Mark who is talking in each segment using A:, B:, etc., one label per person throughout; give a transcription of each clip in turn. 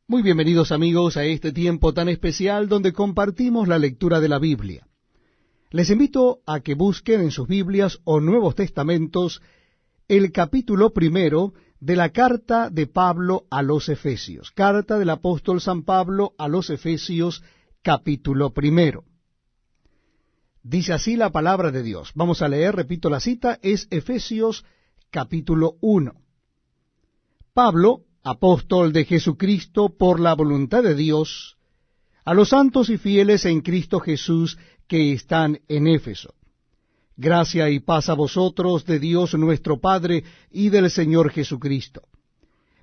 A: Muy bienvenidos amigos a este tiempo tan especial donde compartimos la lectura de la Biblia. Les invito a que busquen en sus Biblias o Nuevos Testamentos el capítulo 1 de la carta de Pablo a los Efesios. Carta del apóstol San Pablo a los Efesios, capítulo 1. Dice así la palabra de Dios. Vamos a leer, repito la cita, es Efesios capítulo 1. Pablo, apóstol de Jesucristo por la voluntad de Dios, a los santos y fieles en Cristo Jesús que están en Éfeso. Gracia y paz a vosotros de Dios nuestro Padre y del Señor Jesucristo.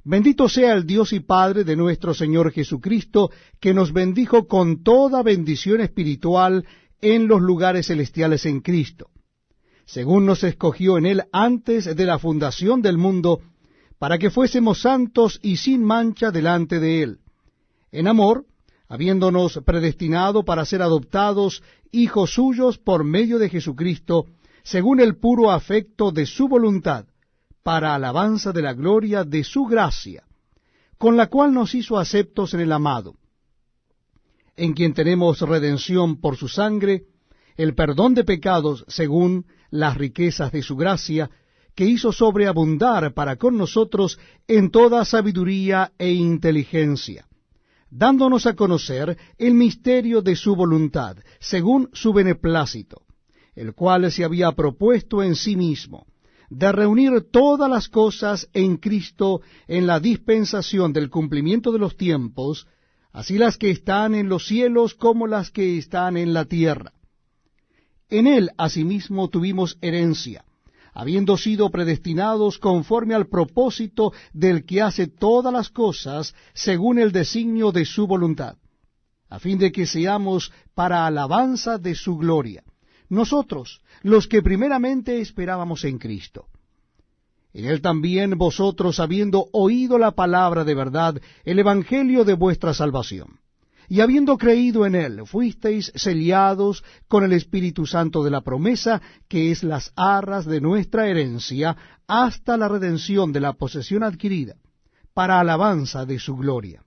A: Bendito sea el Dios y Padre de nuestro Señor Jesucristo, que nos bendijo con toda bendición espiritual en los lugares celestiales en Cristo, según nos escogió en Él antes de la fundación del mundo, para que fuésemos santos y sin mancha delante de Él, en amor, habiéndonos predestinado para ser adoptados hijos suyos por medio de Jesucristo, según el puro afecto de su voluntad, para alabanza de la gloria de su gracia, con la cual nos hizo aceptos en el amado, en quien tenemos redención por su sangre, el perdón de pecados según las riquezas de su gracia, que hizo sobreabundar para con nosotros en toda sabiduría e inteligencia, dándonos a conocer el misterio de su voluntad, según su beneplácito, el cual se había propuesto en sí mismo, de reunir todas las cosas en Cristo en la dispensación del cumplimiento de los tiempos, así las que están en los cielos como las que están en la tierra. En él asimismo tuvimos herencia, habiendo sido predestinados conforme al propósito del que hace todas las cosas según el designio de su voluntad, a fin de que seamos para alabanza de su gloria, nosotros, los que primeramente esperábamos en Cristo. En él también vosotros, habiendo oído la palabra de verdad, el evangelio de vuestra salvación, y habiendo creído en él, fuisteis sellados con el Espíritu Santo de la promesa, que es las arras de nuestra herencia, hasta la redención de la posesión adquirida, para alabanza de su gloria.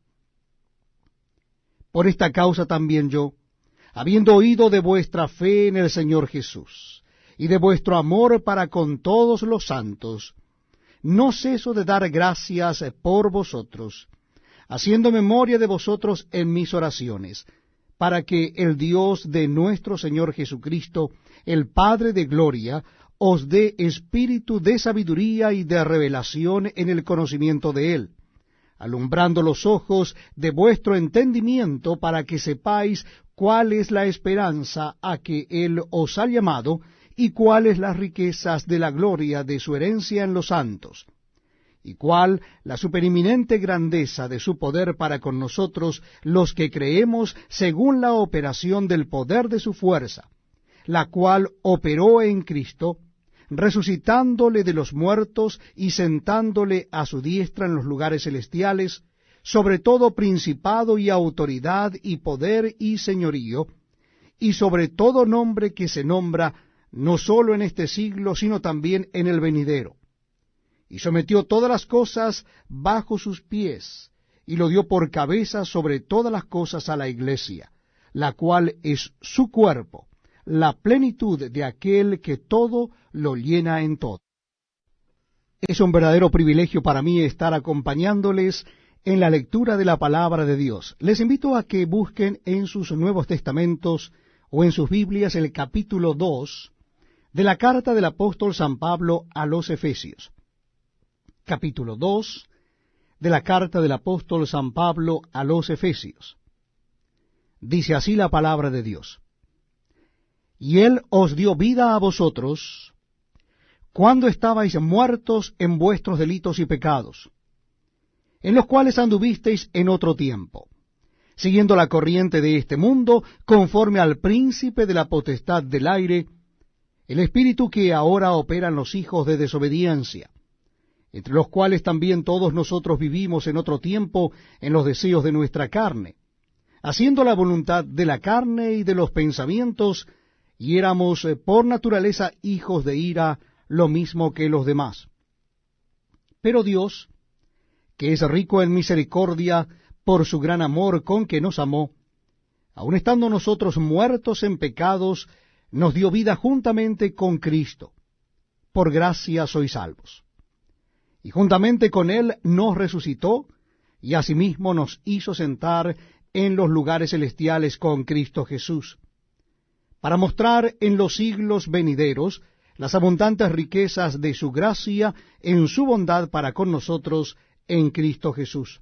A: Por esta causa también yo, habiendo oído de vuestra fe en el Señor Jesús, y de vuestro amor para con todos los santos, no ceso de dar gracias por vosotros, haciendo memoria de vosotros en mis oraciones, para que el Dios de nuestro Señor Jesucristo, el Padre de gloria, os dé espíritu de sabiduría y de revelación en el conocimiento de Él, alumbrando los ojos de vuestro entendimiento, para que sepáis cuál es la esperanza a que Él os ha llamado, y cuáles las riquezas de la gloria de su herencia en los santos, y cuál la supereminente grandeza de su poder para con nosotros, los que creemos según la operación del poder de su fuerza, la cual operó en Cristo, resucitándole de los muertos y sentándole a su diestra en los lugares celestiales, sobre todo principado y autoridad y poder y señorío, y sobre todo nombre que se nombra no sólo en este siglo, sino también en el venidero. Y sometió todas las cosas bajo sus pies, y lo dio por cabeza sobre todas las cosas a la Iglesia, la cual es su cuerpo, la plenitud de aquel que todo lo llena en todo. Es un verdadero privilegio para mí estar acompañándoles en la lectura de la palabra de Dios. Les invito a que busquen en sus Nuevos Testamentos o en sus Biblias el capítulo 2 de la carta del apóstol San Pablo a los Efesios. Capítulo 2 de la carta del apóstol San Pablo a los Efesios. Dice así la palabra de Dios. Y Él os dio vida a vosotros, cuando estabais muertos en vuestros delitos y pecados, en los cuales anduvisteis en otro tiempo, siguiendo la corriente de este mundo, conforme al príncipe de la potestad del aire, el espíritu que ahora opera en los hijos de desobediencia, entre los cuales también todos nosotros vivimos en otro tiempo en los deseos de nuestra carne, haciendo la voluntad de la carne y de los pensamientos, y éramos por naturaleza hijos de ira, lo mismo que los demás. Pero Dios, que es rico en misericordia, por su gran amor con que nos amó, aun estando nosotros muertos en pecados, nos dio vida juntamente con Cristo. Por gracia sois salvos. Y juntamente con él nos resucitó, y asimismo nos hizo sentar en los lugares celestiales con Cristo Jesús, para mostrar en los siglos venideros las abundantes riquezas de su gracia en su bondad para con nosotros en Cristo Jesús.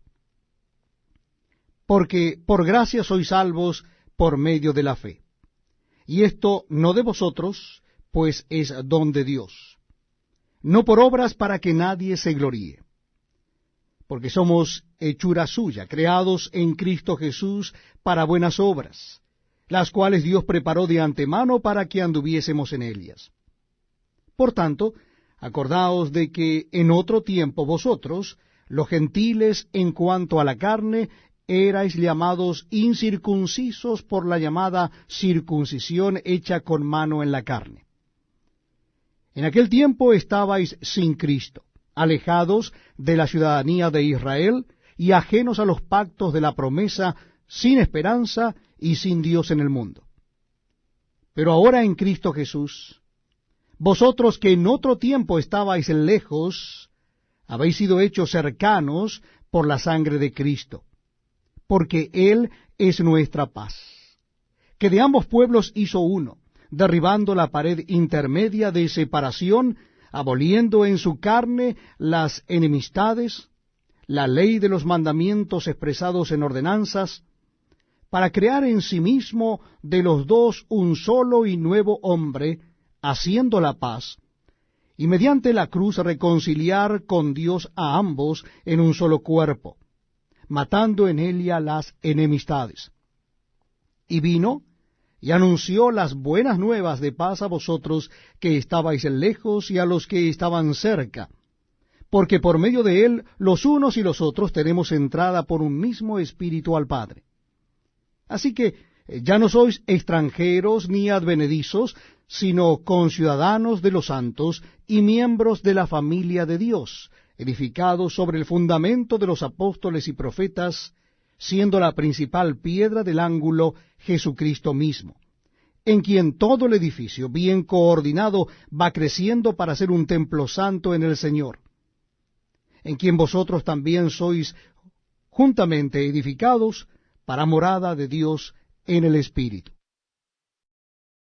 A: Porque por gracia sois salvos por medio de la fe. Y esto no de vosotros, pues es don de Dios, no por obras para que nadie se gloríe. Porque somos hechura suya, creados en Cristo Jesús para buenas obras, las cuales Dios preparó de antemano para que anduviésemos en ellas. Por tanto, acordaos de que en otro tiempo vosotros, los gentiles en cuanto a la carne, erais llamados incircuncisos por la llamada circuncisión hecha con mano en la carne. En aquel tiempo estabais sin Cristo, alejados de la ciudadanía de Israel y ajenos a los pactos de la promesa, sin esperanza y sin Dios en el mundo. Pero ahora en Cristo Jesús, vosotros que en otro tiempo estabais lejos, habéis sido hechos cercanos por la sangre de Cristo, porque Él es nuestra paz, que de ambos pueblos hizo uno, derribando la pared intermedia de separación, aboliendo en su carne las enemistades, la ley de los mandamientos expresados en ordenanzas, para crear en sí mismo de los dos un solo y nuevo hombre, haciendo la paz, y mediante la cruz reconciliar con Dios a ambos en un solo cuerpo, matando en ella las enemistades. Y vino y anunció las buenas nuevas de paz a vosotros que estabais lejos y a los que estaban cerca, porque por medio de él los unos y los otros tenemos entrada por un mismo Espíritu al Padre. Así que ya no sois extranjeros ni advenedizos, sino conciudadanos de los santos y miembros de la familia de Dios, edificados sobre el fundamento de los apóstoles y profetas, siendo la principal piedra del ángulo Jesucristo mismo, en quien todo el edificio, bien coordinado, va creciendo para ser un templo santo en el Señor, en quien vosotros también sois juntamente edificados para morada de Dios en el Espíritu.